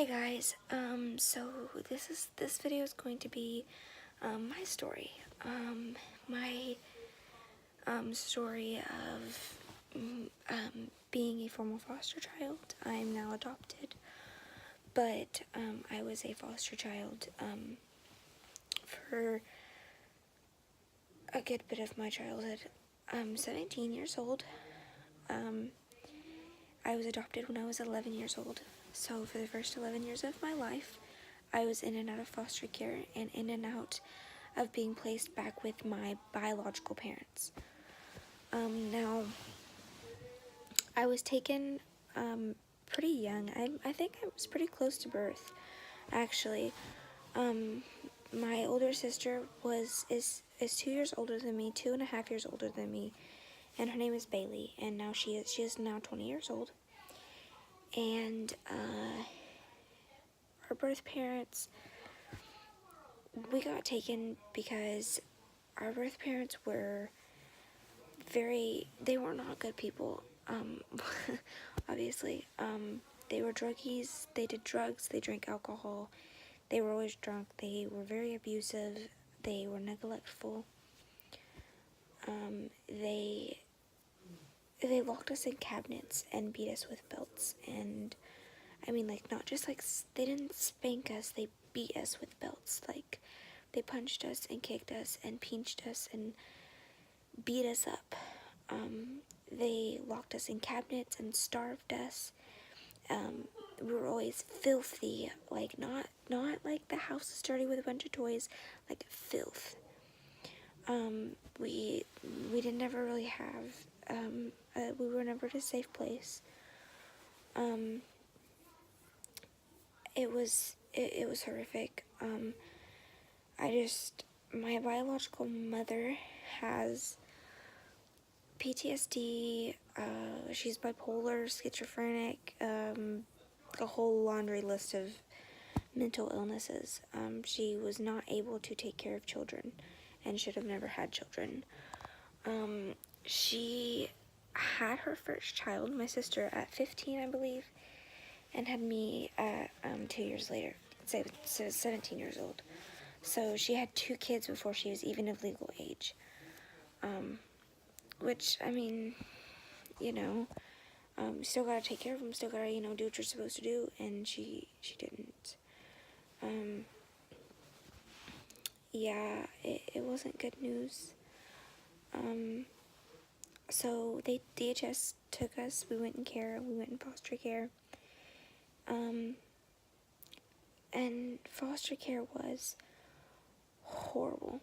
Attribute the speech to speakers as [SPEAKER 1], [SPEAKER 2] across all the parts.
[SPEAKER 1] Hey guys, so this video is going to be, my story, my, story of, being a former foster child. I'm now adopted, but, I was a foster child, for a good bit of my childhood. I'm 17 years old. I was adopted when I was 11 years old, so for the first 11 years of my life, I was in and out of foster care and in and out of being placed back with my biological parents. Now, I was taken pretty young. I think I was pretty close to birth, actually. My older sister is 2 years older than me, 2.5 years older than me, and her name is Bailey, and now she is now 20 years old. And our birth parents, we got taken because our birth parents were they were not good people, obviously. They were druggies, they did drugs, they drank alcohol, they were always drunk, they were very abusive, they were neglectful. They locked us in cabinets and beat us with belts, and I mean, like, not just like, they didn't spank us, they beat us with belts. Like, they punched us and kicked us and pinched us and beat us up. They locked us in cabinets and starved us. We were always filthy, like, not like the house is dirty with a bunch of toys, like filth. We didn't ever really have, we were never at a safe place. It was horrific. My biological mother has PTSD, she's bipolar, schizophrenic, a whole laundry list of mental illnesses. She was not able to take care of children and should have never had children. She had her first child, my sister, at 15, I believe, and had me at 2 years later, so 17 years old. So she had 2 kids before she was even of legal age. Which, I mean, still gotta take care of them, still gotta, do what you're supposed to do, and she didn't. Yeah, it wasn't good news. So DHS took us, we went in foster care. And foster care was horrible.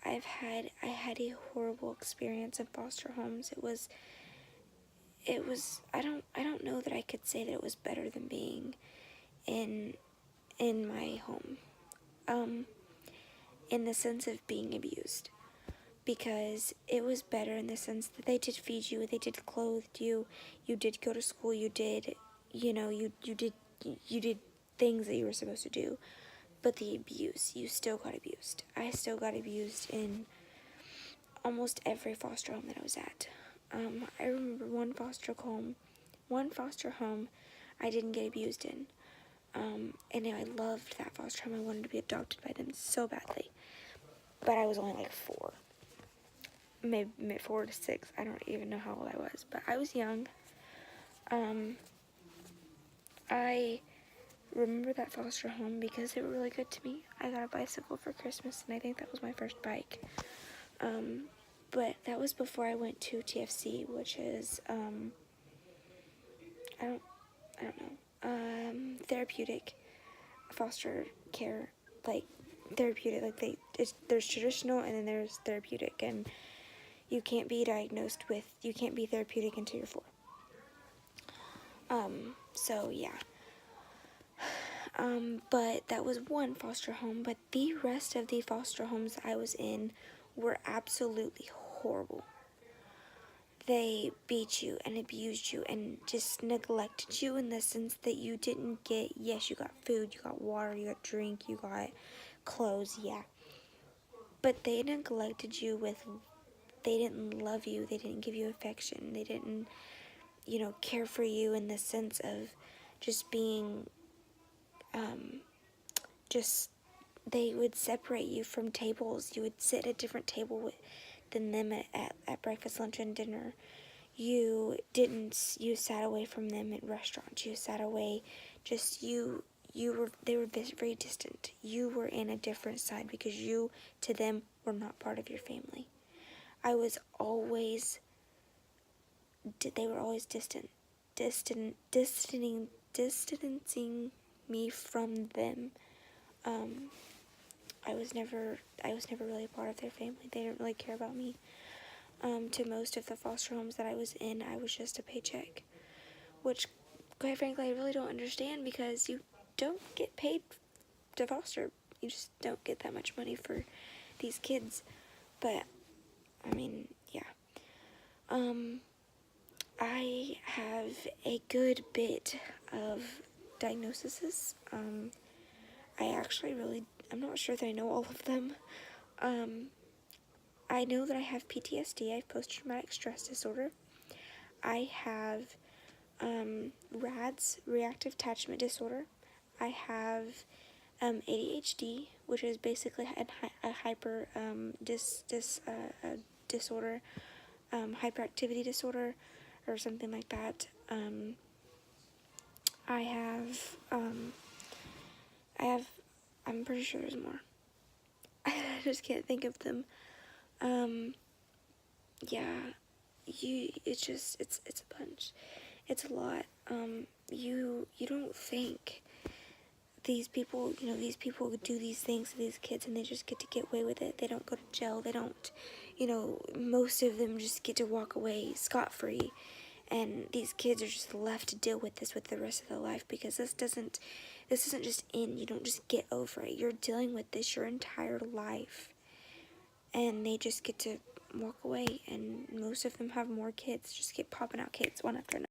[SPEAKER 1] I had a horrible experience in foster homes. It was I don't know that I could say that it was better than being in my home. In the sense of being abused. Because it was better in the sense that they did feed you, they did clothe you, you did go to school, you did, you did things that you were supposed to do. But the abuse, you still got abused. I still got abused in almost every foster home that I was at. I remember one foster home I didn't get abused in. And I loved that foster home. I wanted to be adopted by them so badly. But I was only like 4. Maybe 4 to 6. I don't even know how old I was. But I was young. I remember that foster home because they were really good to me. I got a bicycle for Christmas, and I think that was my first bike. But that was before I went to TFC, which is, I don't know, therapeutic foster care, like, therapeutic, like, there's traditional and then there's therapeutic, and you can't be therapeutic until you're 4. So, yeah. But that was one foster home, but the rest of the foster homes I was in were absolutely horrible. They beat you and abused you and just neglected you in the sense that you didn't get, yes, you got food, you got water, you got drink, you got clothes, yeah. But they neglected you they didn't love you, they didn't give you affection, they didn't, care for you in the sense of just being just, they would separate you from tables. You would sit at a different table than them at breakfast, lunch, and dinner. You sat away from them at restaurants. You sat away, they were very distant. You were in a different side because you, to them, were not part of your family. They were always distancing me from them. I was never really a part of their family. They didn't really care about me. To most of the foster homes that I was in, I was just a paycheck, which, quite frankly, I really don't understand because you don't get paid to foster. You just don't get that much money for these kids. But, I mean, yeah. I have a good bit of diagnoses. I'm not sure that I know all of them. I know that I have PTSD. I have post-traumatic stress disorder. I have RADS, reactive attachment disorder. I have ADHD, which is basically a hyper disorder, hyperactivity disorder, or something like that. I have, I'm pretty sure there's more. I just can't think of them. Yeah, it's a bunch. It's a lot. You don't think these people do these things to these kids and they just get away with it. They don't go to jail. They don't, most of them just get to walk away scot-free. And these kids are just left to deal with this with the rest of their life because this isn't just you don't just get over it. You're dealing with this your entire life. And they just get to walk away, and most of them have more kids, just keep popping out kids one after another.